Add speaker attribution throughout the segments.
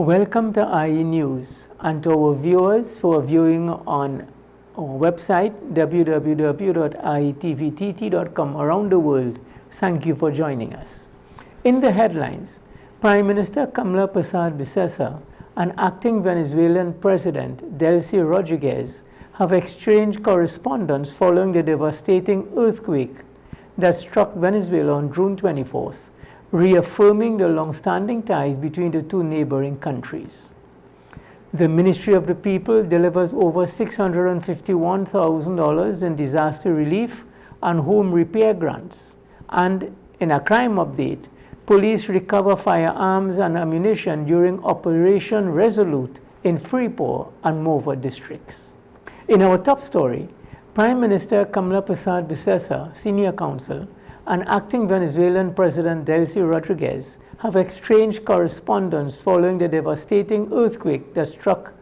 Speaker 1: Welcome to IE News and to our viewers who are viewing on our website www.ietvtt.com around the world. Thank you for joining us. In the headlines, Prime Minister Kamla Persad-Bissessar and acting Venezuelan President Delcy Rodriguez have exchanged correspondence following the devastating earthquake that struck Venezuela on June 24th, reaffirming the long-standing ties between the two neighboring countries. The Ministry of the People delivers over $651,000 in disaster relief and home repair grants. And in a crime update, police recover firearms and ammunition during Operation Resolute in Freeport and Mova districts. In our top story, Prime Minister Kamla Persad-Bissessar, Senior Counsel, and acting Venezuelan President Delcy Rodriguez have exchanged correspondence following the devastating earthquake that struck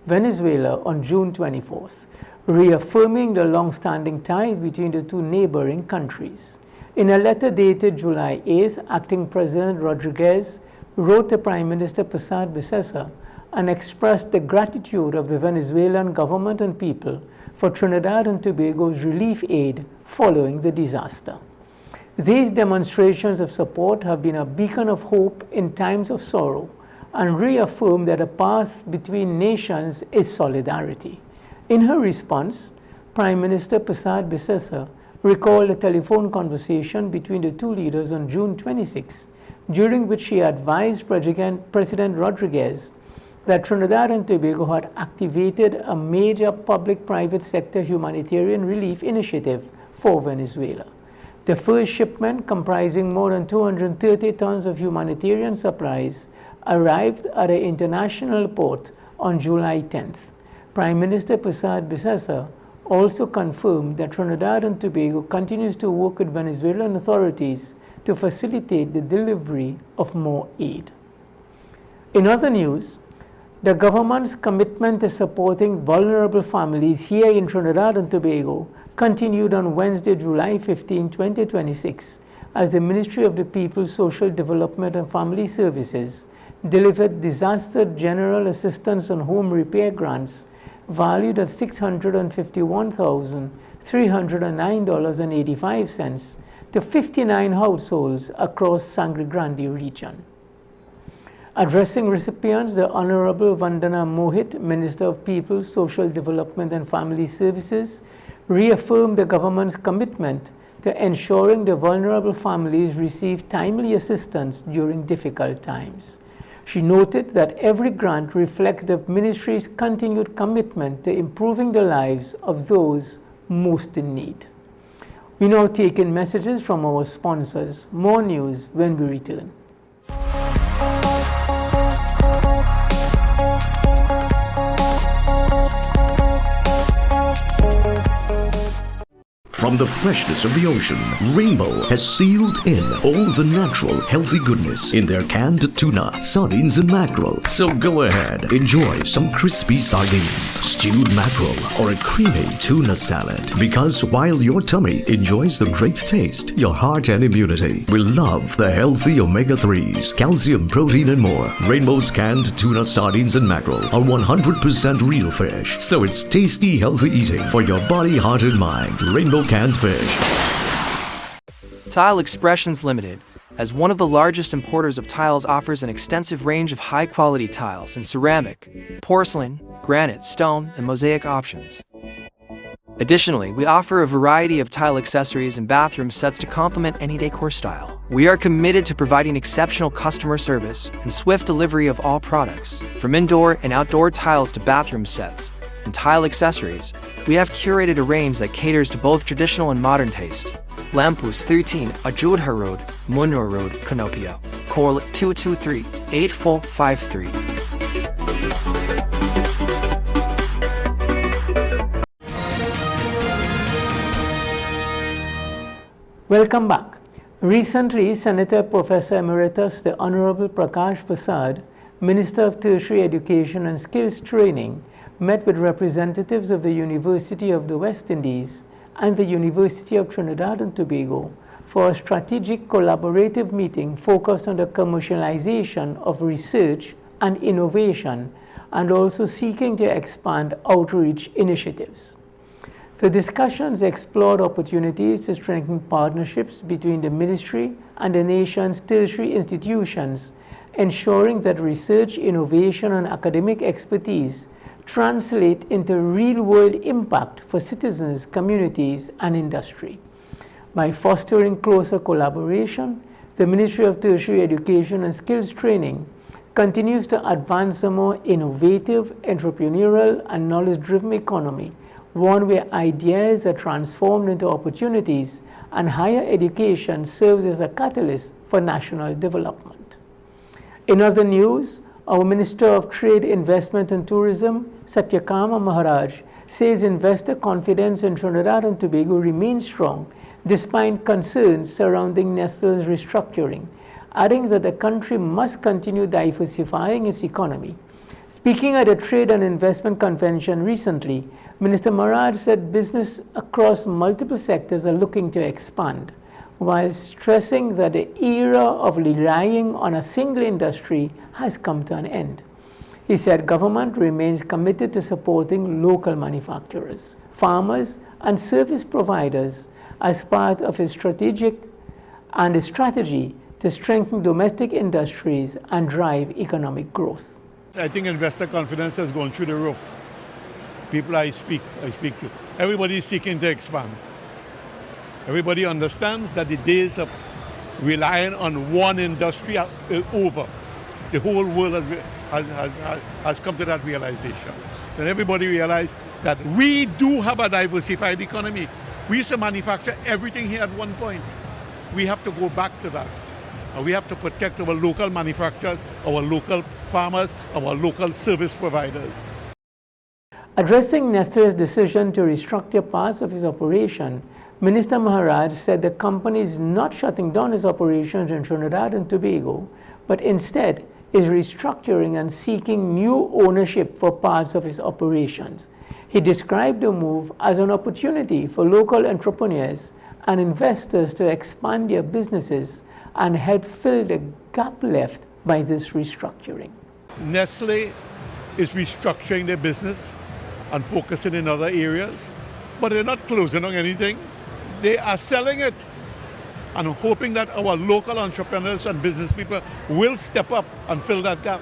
Speaker 1: Venezuela on June 24th, reaffirming the long-standing ties between the two neighboring countries. In a letter dated July 8th, acting President Rodriguez wrote to Prime Minister Persad-Bissessar and expressed the gratitude of the Venezuelan government and people for Trinidad and Tobago's relief aid following the disaster. These demonstrations of support have been a beacon of hope in times of sorrow and reaffirm that a path between nations is solidarity. In her response, Prime Minister Persad-Bissessar recalled a telephone conversation between the two leaders on June 26, during which she advised President Rodriguez that Trinidad and Tobago had activated a major public-private sector humanitarian relief initiative for Venezuela. The first shipment, comprising more than 230 tons of humanitarian supplies, arrived at the international port on July 10th. Prime Minister Persad-Bissessar also confirmed that Trinidad and Tobago continues to work with Venezuelan authorities to facilitate the delivery of more aid. In other news, the government's commitment to supporting vulnerable families here in Trinidad and Tobago continued on Wednesday, July 15, 2026, as the Ministry of the People, Social Development and Family Services delivered disaster general assistance and home repair grants valued at $651,309.85 to 59 households across Sangre Grande region. Addressing recipients, the Honorable Vandana Mohit, Minister of People, Social Development and Family Services, reaffirmed the government's commitment to ensuring the vulnerable families receive timely assistance during difficult times. She noted that every grant reflects the ministry's continued commitment to improving the lives of those most in need. We now take in messages from our sponsors. More news when we return.
Speaker 2: From the freshness of the ocean, Rainbow has sealed in all the natural, healthy goodness in their canned tuna, sardines, and mackerel. So go ahead, enjoy some crispy sardines, stewed mackerel, or a creamy tuna salad. Because while your tummy enjoys the great taste, your heart and immunity will love the healthy omega-3s, calcium, protein, and more. Rainbow's canned tuna, sardines, and mackerel are 100% real fish, so it's tasty, healthy eating for your body, heart, and mind. Rainbow canned fish.
Speaker 3: Tile Expressions Limited, as one of the largest importers of tiles, offers an extensive range of high-quality tiles in ceramic, porcelain, granite, stone, and mosaic options. Additionally, we offer a variety of tile accessories and bathroom sets to complement any decor style. We are committed to providing exceptional customer service and swift delivery of all products. From indoor and outdoor tiles to bathroom sets and tile accessories, we have curated a range that caters to both traditional and modern taste. Lampus 13, Ajudha Road, Munro Road, Canopio. Call 223-8453.
Speaker 1: Welcome back. Recently, Senator Professor Emeritus the Honorable Prakash Prasad, Minister of Tertiary Education and Skills Training, met with representatives of the University of the West Indies and the University of Trinidad and Tobago for a strategic collaborative meeting focused on the commercialization of research and innovation, and also seeking to expand outreach initiatives. The discussions explored opportunities to strengthen partnerships between the ministry and the nation's tertiary institutions, ensuring that research, innovation, and academic expertise translate into real-world impact for citizens, communities, and industry. By fostering closer collaboration, the Ministry of Tertiary Education and Skills Training continues to advance a more innovative, entrepreneurial, and knowledge-driven economy, one where ideas are transformed into opportunities and higher education serves as a catalyst for national development. In other news, our Minister of Trade, Investment and Tourism, Satyakama Maharaj, says investor confidence in Trinidad and Tobago remains strong despite concerns surrounding Nestle's restructuring, adding that the country must continue diversifying its economy. Speaking at a trade and investment convention recently, Minister Maharaj said business across multiple sectors are looking to expand, while stressing that the era of relying on a single industry has come to an end. He said government remains committed to supporting local manufacturers, farmers, and service providers as part of its strategy to strengthen domestic industries and drive economic growth.
Speaker 4: I think investor confidence has gone through the roof. People I speak to, everybody is seeking to expand. Everybody understands that the days of relying on one industry are over. The whole world has come to that realization. And everybody realized that we do have a diversified economy. We used to manufacture everything here at one point. We have to go back to that. And we have to protect our local manufacturers, our local farmers, our local service providers.
Speaker 1: Addressing Nestle's decision to restructure parts of its operation, Minister Maharaj said the company is not shutting down its operations in Trinidad and Tobago, but instead is restructuring and seeking new ownership for parts of its operations. He described the move as an opportunity for local entrepreneurs and investors to expand their businesses and help fill the gap left by this restructuring.
Speaker 4: Nestle is restructuring their business and focusing in other areas, but they're not closing on anything. They are selling it and hoping that our local entrepreneurs and business people will step up and fill that gap.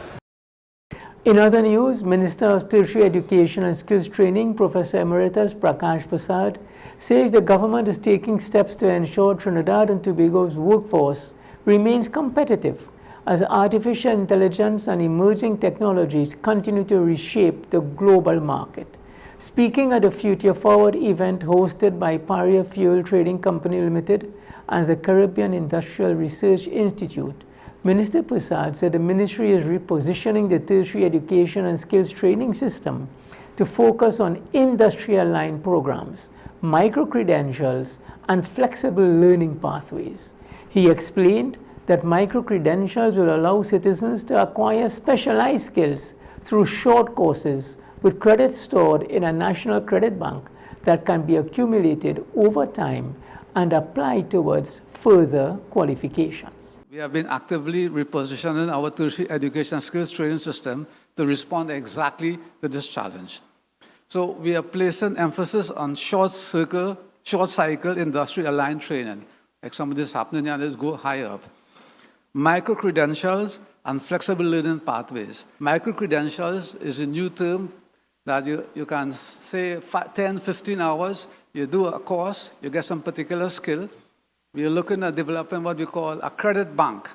Speaker 1: In other news, Minister of Tertiary Education and Skills Training, Professor Emeritus Prakash Prasad, says the government is taking steps to ensure Trinidad and Tobago's workforce remains competitive as artificial intelligence and emerging technologies continue to reshape the global market. Speaking at the Future Forward event hosted by Paria Fuel Trading Company Limited and the Caribbean Industrial Research Institute, Minister Prasad said the ministry is repositioning the tertiary education and skills training system to focus on industry-aligned programs, micro-credentials, and flexible learning pathways. He explained that micro-credentials will allow citizens to acquire specialized skills through short courses with credits stored in a national credit bank that can be accumulated over time and applied towards further qualifications.
Speaker 5: We have been actively repositioning our tertiary education skills training system to respond exactly to this challenge. So we are placing emphasis on short cycle industry-aligned training. Like some of this happening here, let's go higher up. Micro-credentials and flexible learning pathways. Micro-credentials is a new term that you can say 10, 15 hours, you do a course, you get some particular skill. We are looking at developing what we call a credit bank,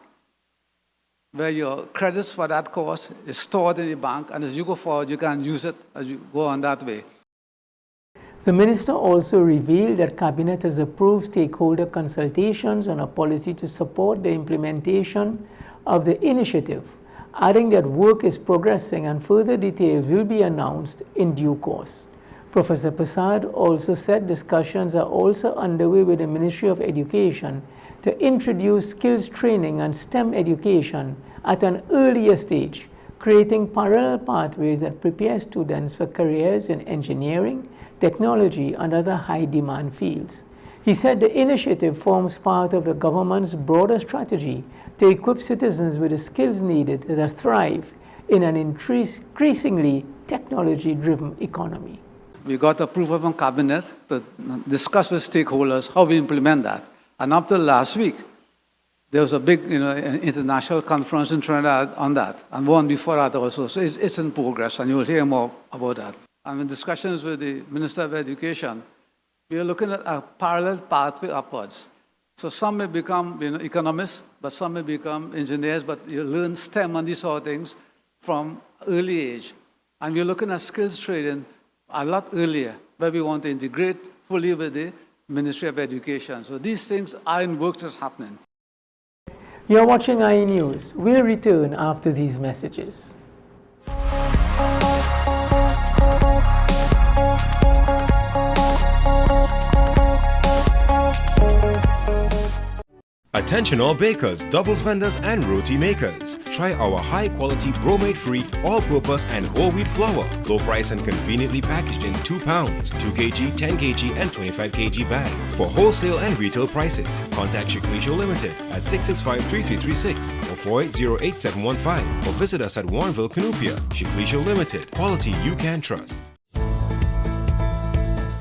Speaker 5: where your credits for that course is stored in the bank, and as you go forward, you can use it as you go on that way.
Speaker 1: The minister also revealed that Cabinet has approved stakeholder consultations on a policy to support the implementation of the initiative, adding that work is progressing and further details will be announced in due course. Professor Prasad also said discussions are also underway with the Ministry of Education to introduce skills training and STEM education at an earlier stage, creating parallel pathways that prepare students for careers in engineering, technology, and other high-demand fields. He said the initiative forms part of the government's broader strategy to equip citizens with the skills needed to thrive in an increasingly technology-driven economy.
Speaker 5: We got approval from Cabinet to discuss with stakeholders how we implement that. And up till last week, there was a big international conference in Trinidad on that, and one before that also. So it's in progress, and you'll hear more about that. And in discussions with the Minister of Education, we are looking at a parallel pathway upwards. So some may become economists, but some may become engineers, but you learn STEM and these sort of things from early age. And we're looking at skills training a lot earlier, where we want to integrate fully with the Ministry of Education. So these things are in work that's happening.
Speaker 1: You're watching iNews. We'll return after these messages.
Speaker 6: Attention all bakers, doubles vendors and roti makers. Try our high quality bromate-free, all-purpose and whole wheat flour. Low price and conveniently packaged in 2 pounds, 2 kg, 10 kg and 25 kg bags. For wholesale and retail prices, contact Shiklisho Limited at 665-3336 or 480-8715 or visit us at Warrenville, Canoopia. Shiklisho Limited, quality you can trust.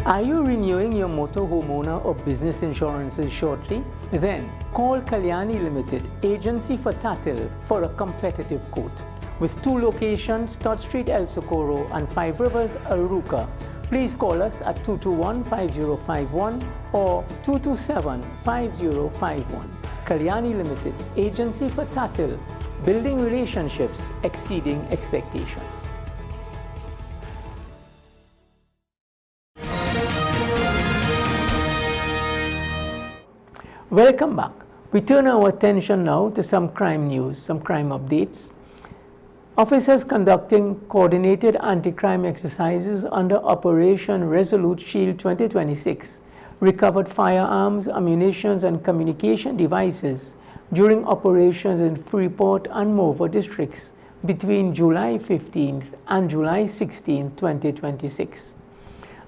Speaker 1: Are you renewing your motor, homeowner or business insurances shortly? Then call Kalyani Limited, agency for Tatil, for a competitive quote. With 2 locations, Todd Street, El Socorro and 5 Rivers, Aruca. Please call us at 221-5051 or 227-5051. Kalyani Limited, agency for Tatil, building relationships exceeding expectations. Welcome back. We turn our attention now to some crime news, some crime updates. Officers conducting coordinated anti-crime exercises under Operation Resolute Shield 2026 recovered firearms, ammunition, and communication devices during operations in Freeport and Morvant districts between July 15th and July 16th, 2026.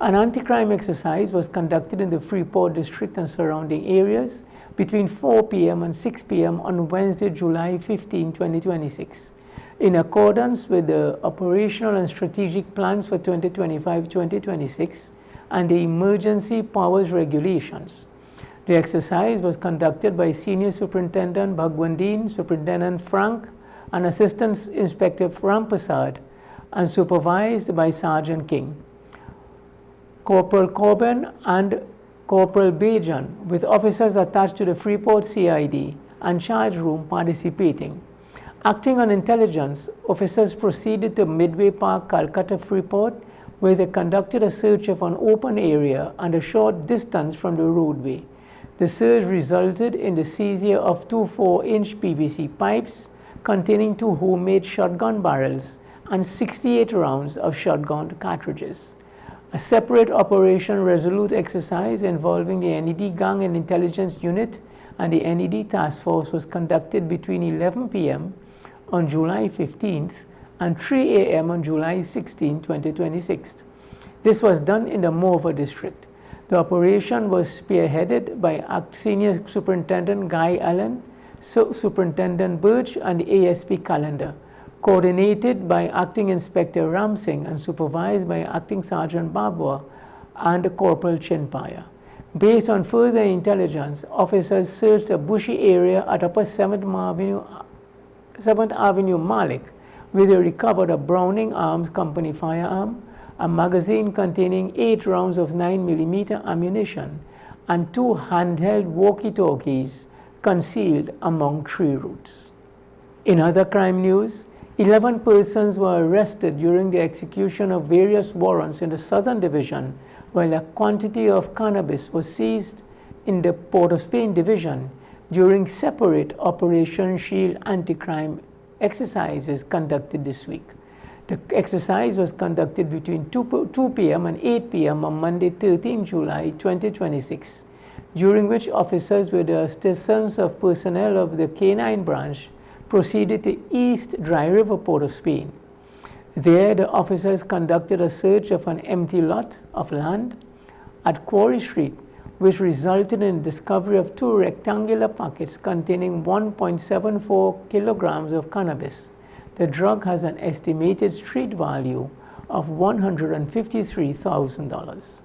Speaker 1: An anti-crime exercise was conducted in the Freeport district and surrounding areas between 4 p.m. and 6 p.m. on Wednesday, July 15, 2026, in accordance with the operational and strategic plans for 2025-2026 and the emergency powers regulations. The exercise was conducted by Senior Superintendent Bhagwandeen, Superintendent Frank, and Assistant Inspector Rampasad, and supervised by Sergeant King, Corporal Corbin, and Corporal Bajan, with officers attached to the Freeport CID and charge room participating. Acting on intelligence, officers proceeded to Midway Park, Calcutta Freeport, where they conducted a search of an open area and a short distance from the roadway. The search resulted in the seizure of 2 4-inch PVC pipes containing 2 homemade shotgun barrels and 68 rounds of shotgun cartridges. A separate Operation Resolute exercise involving the NED Gang and Intelligence Unit and the NED Task Force was conducted between 11 p.m. on July 15th and 3 a.m. on July 16, 2026. This was done in the Morvant district. The operation was spearheaded by Senior Superintendent Guy Allen, Superintendent Birch, and the ASP Calendar, coordinated by Acting Inspector Ramsing and supervised by Acting Sergeant Babwa and Corporal Chinpaya. Based on further intelligence, officers searched a bushy area at Upper 7th Avenue Malik, where they recovered a Browning Arms Company firearm, a magazine containing 8 rounds of 9mm ammunition, and 2 handheld walkie-talkies concealed among tree roots. In other crime news, 11 persons were arrested during the execution of various warrants in the Southern Division, while a quantity of cannabis was seized in the Port of Spain Division during separate Operation Shield anti-crime exercises conducted this week. The exercise was conducted between 2 p.m. and 8 p.m. on Monday, 13 July 2026, during which officers with the assistance of personnel of the K9 branch proceeded to East Dry River, Port of Spain. There, the officers conducted a search of an empty lot of land at Quarry Street, which resulted in the discovery of 2 rectangular packets containing 1.74 kilograms of cannabis. The drug has an estimated street value of $153,000.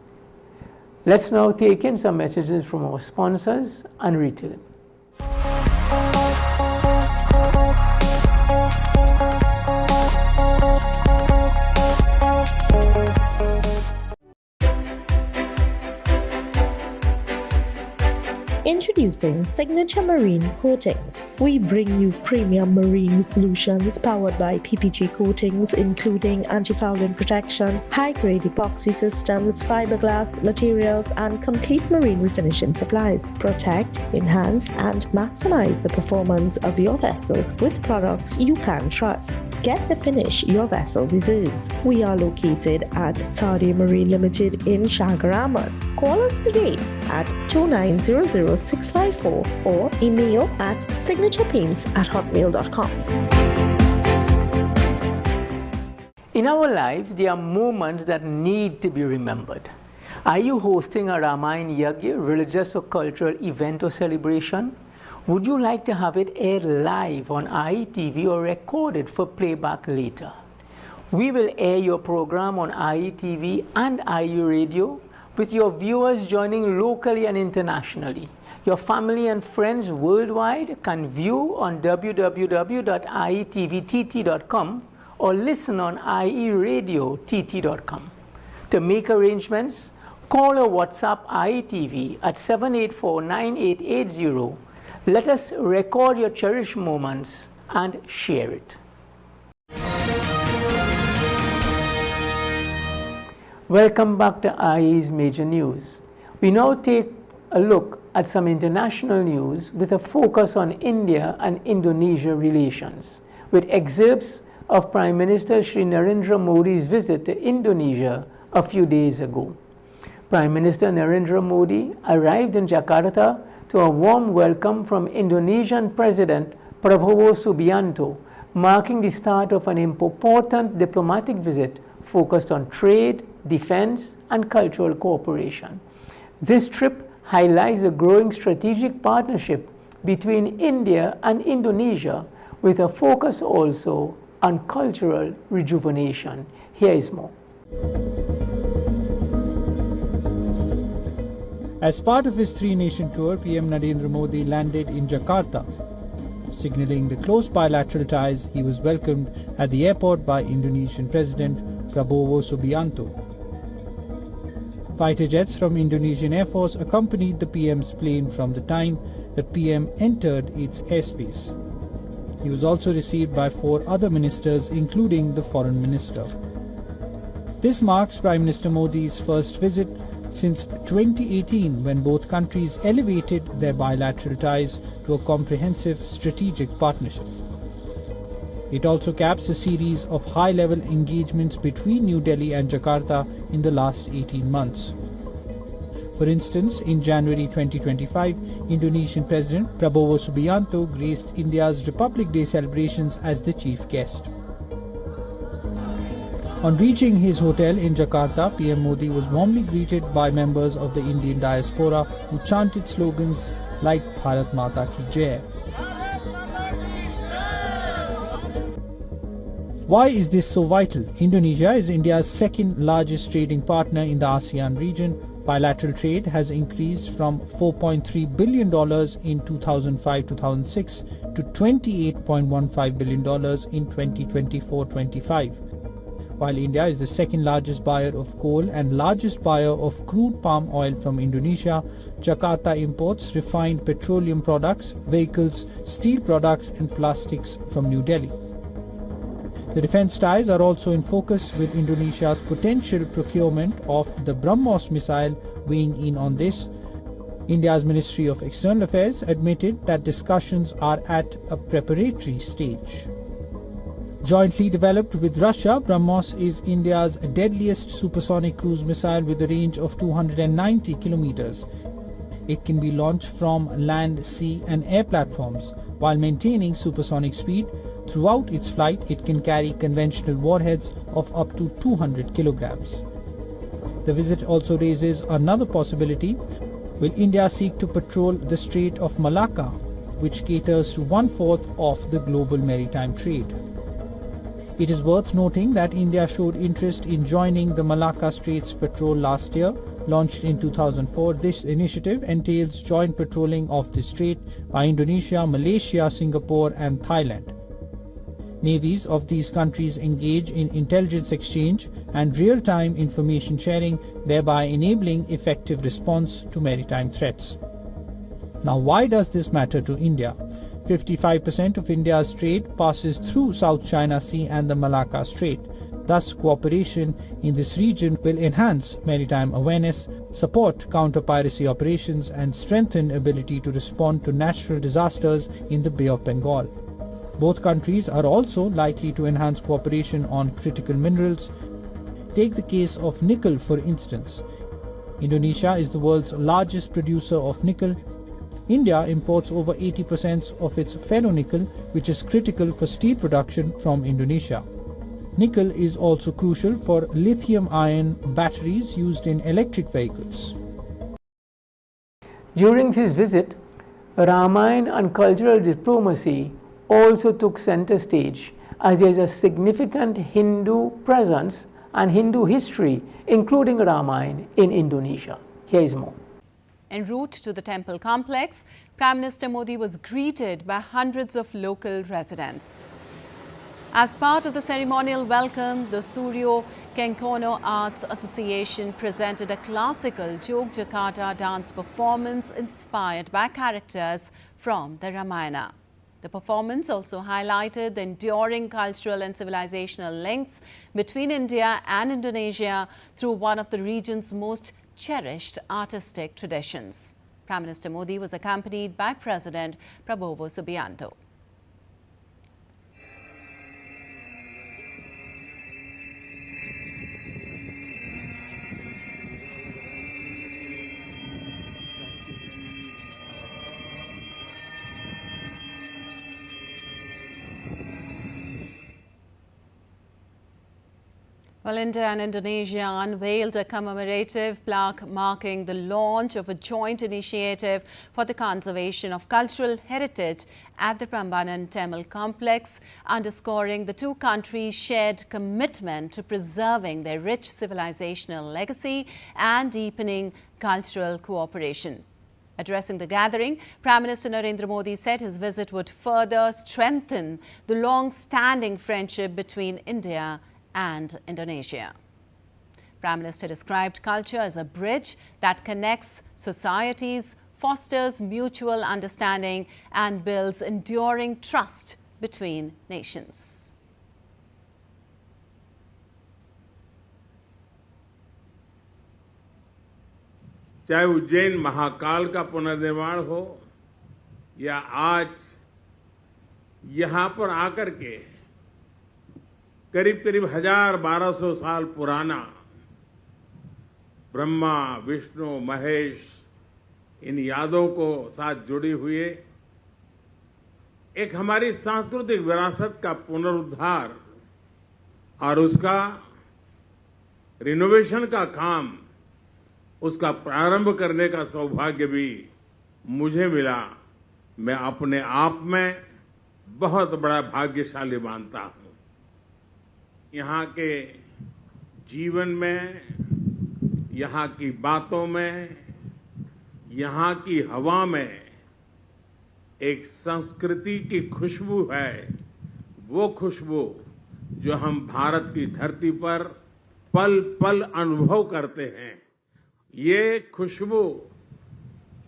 Speaker 1: Let's now take in some messages from our sponsors and return.
Speaker 7: Introducing Signature Marine Coatings. We bring you premium marine solutions powered by PPG coatings, including anti-fouling protection, high-grade epoxy systems, fiberglass materials, and complete marine refinishing supplies. Protect, enhance, and maximize the performance of your vessel with products you can trust. Get the finish your vessel deserves. We are located at Tardy Marine Limited in Chagaramas. Call us today at 2900-654 or email at signaturepaints@hotmail.com.
Speaker 1: In our lives, there are moments that need to be remembered. Are you hosting a Ramayana Yagya, religious or cultural event or celebration? Would you like to have it aired live on IETV or recorded for playback later? We will air your program on IETV and IE Radio, with your viewers joining locally and internationally. Your family and friends worldwide can view on www.ietvtt.com or listen on ieradiott.com. To make arrangements, call or WhatsApp IETV at 784-9880. Let us record your cherished moments and share it. Welcome back to IE's Major News. We now take a look at some international news with a focus on India and Indonesia relations, with excerpts of Prime Minister Shri Narendra Modi's visit to Indonesia a few days ago. Prime Minister Narendra Modi arrived in Jakarta to a warm welcome from Indonesian President Prabowo Subianto, marking the start of an important diplomatic visit focused on trade, defense, and cultural cooperation. This trip highlights a growing strategic partnership between India and Indonesia, with a focus also on cultural rejuvenation. Here is more.
Speaker 8: As part of his three-nation tour, PM Narendra Modi landed in Jakarta. Signaling the close bilateral ties, he was welcomed at the airport by Indonesian President Prabowo Subianto. Fighter jets from Indonesian Air Force accompanied the PM's plane from the time the PM entered its airspace. He was also received by 4 other ministers, including the Foreign Minister. This marks Prime Minister Modi's first visit since 2018, when both countries elevated their bilateral ties to a comprehensive strategic partnership. It also caps a series of high-level engagements between New Delhi and Jakarta in the last 18 months. For instance, in January 2025, Indonesian President Prabowo Subianto graced India's Republic Day celebrations as the chief guest. On reaching his hotel in Jakarta, PM Modi was warmly greeted by members of the Indian diaspora who chanted slogans like Bharat Mata Ki Jai. Why is this so vital? Indonesia is India's second largest trading partner in the ASEAN region. Bilateral trade has increased from $4.3 billion in 2005-2006 to $28.15 billion in 2024-25. While India is the second largest buyer of coal and largest buyer of crude palm oil from Indonesia, Jakarta imports refined petroleum products, vehicles, steel products and plastics from New Delhi. The defense ties are also in focus, with Indonesia's potential procurement of the BrahMos missile weighing in on this. India's Ministry of External Affairs admitted that discussions are at a preparatory stage. Jointly developed with Russia, BrahMos is India's deadliest supersonic cruise missile with a range of 290 kilometers. It can be launched from land, sea and air platforms. While maintaining supersonic speed, throughout its flight it can carry conventional warheads of up to 200 kilograms. The visit also raises another possibility. Will India seek to patrol the Strait of Malacca, which caters to 1/4 of the global maritime trade? It is worth noting that India showed interest in joining the Malacca Straits Patrol last year. Launched in 2004, this initiative entails joint patrolling of the strait by Indonesia, Malaysia, Singapore and Thailand. Navies of these countries engage in intelligence exchange and real-time information sharing, thereby enabling effective response to maritime threats. Now, why does this matter to India? 55% of India's trade passes through South China Sea and the Malacca Strait. Thus, cooperation in this region will enhance maritime awareness, support counter-piracy operations and strengthen ability to respond to natural disasters in the Bay of Bengal. Both countries are also likely to enhance cooperation on critical minerals. Take the case of nickel, for instance. Indonesia is the world's largest producer of nickel. India imports over 80% of its ferronickel, which is critical for steel production from Indonesia. Nickel is also crucial for lithium-ion batteries used in electric vehicles.
Speaker 1: During this visit, Ramayana and cultural diplomacy also took center stage, as there is a significant Hindu presence and Hindu history, including Ramayana, in Indonesia. Here is more.
Speaker 9: En route to the temple complex, Prime Minister Modi was greeted by hundreds of local residents. As part of the ceremonial welcome, the Suryo Kenkono Arts Association presented a classical Jogjakarta dance performance inspired by characters from the Ramayana. The performance also highlighted the enduring cultural and civilizational links between India and Indonesia through one of the region's most cherished artistic traditions. Prime Minister Modi was accompanied by President Prabowo Subianto. Well, India and Indonesia unveiled a commemorative plaque marking the launch of a joint initiative for the conservation of cultural heritage at the Prambanan Temple complex, underscoring the two countries' shared commitment to preserving their rich civilizational legacy and deepening cultural cooperation. Addressing the gathering, Prime Minister Narendra Modi said his visit would further strengthen the long-standing friendship between India and Indonesia. Prime Minister described culture as a bridge that connects societies, fosters mutual understanding and builds enduring trust between nations.
Speaker 10: चाहे उज्जैन महाकाल का पुनर्निर्माण हो या आज यहाँ पर आकर के करीब 1200 साल पुराना ब्रह्मा, विष्णु, महेश इन यादों को साथ जुड़ी हुई एक हमारी सांस्कृतिक विरासत का पुनरुद्धार और उसका रिनोवेशन का काम, उसका प्रारंभ करने का सौभाग्य भी मुझे मिला। मैं अपने आप में बहुत बड़ा भाग्यशाली मानता हूं। यहाँ के जीवन में, यहाँ की बातों में, यहाँ की हवा में एक संस्कृति की खुशबू है। वो खुशबू जो हम भारत की धरती पर पल पल अनुभव करते हैं। ये खुशबू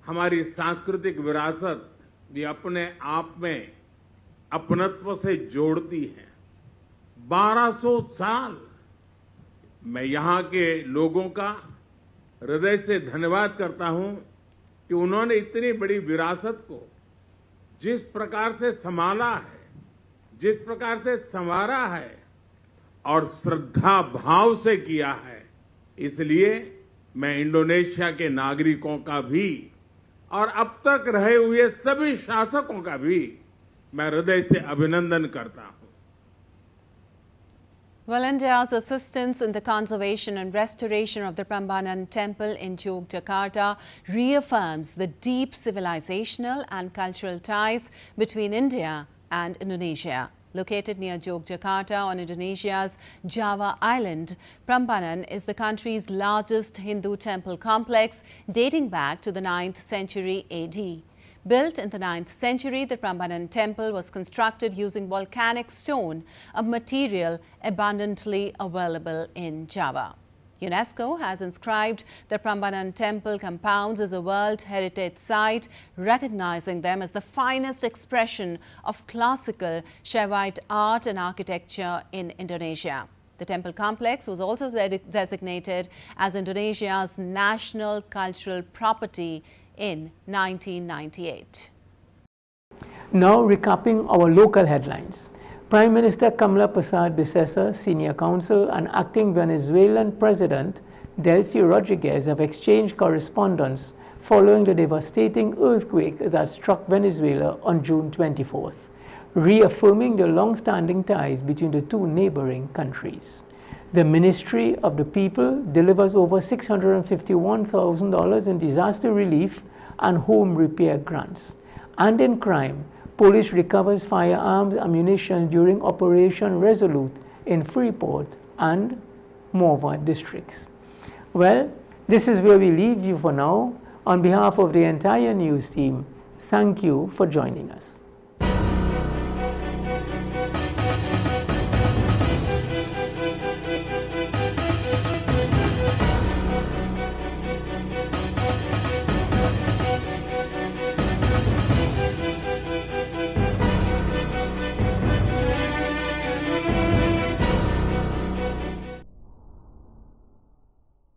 Speaker 10: हमारी सांस्कृतिक विरासत भी अपने आप में अपनत्व से जोड़ती है। 1200 साल मैं यहाँ के लोगों का हृदय से धन्यवाद करता हूँ कि उन्होंने इतनी बड़ी विरासत को जिस प्रकार से संभाला है, जिस प्रकार से संवारा है और श्रद्धा भाव से किया है। इसलिए मैं इंडोनेशिया के नागरिकों का भी और अब तक रहे हुए सभी शासकों का भी मैं हृदय से अभिनंदन करता हूँ।
Speaker 9: Well, India's assistance in the conservation and restoration of the Prambanan Temple in Jogjakarta reaffirms the deep civilizational and cultural ties between India and Indonesia. Located near Yogyakarta on Indonesia's Java island, Prambanan is the country's largest Hindu temple complex dating back to the 9th century AD. Built in the 9th century, the Prambanan temple was constructed using volcanic stone, a material abundantly available in Java. UNESCO has inscribed the Prambanan temple compounds as a World Heritage Site, recognizing them as the finest expression of classical Shaivite art and architecture in Indonesia. The temple complex was also designated as Indonesia's national cultural property in 1998.
Speaker 1: Now recapping our local headlines. Prime Minister Kamla Persad-Bissessar, Senior Counsel, and acting Venezuelan President Delcy Rodriguez have exchanged correspondence following the devastating earthquake that struck Venezuela on June 24th, reaffirming the long-standing ties between the two neighboring countries. The Ministry of the People delivers over $651,000 in disaster relief and home repair grants. And in crime, police recovers firearms, ammunition during Operation Resolute in Freeport and Morva districts. Well, this is where we leave you for now. On behalf of the entire news team, thank you for joining us.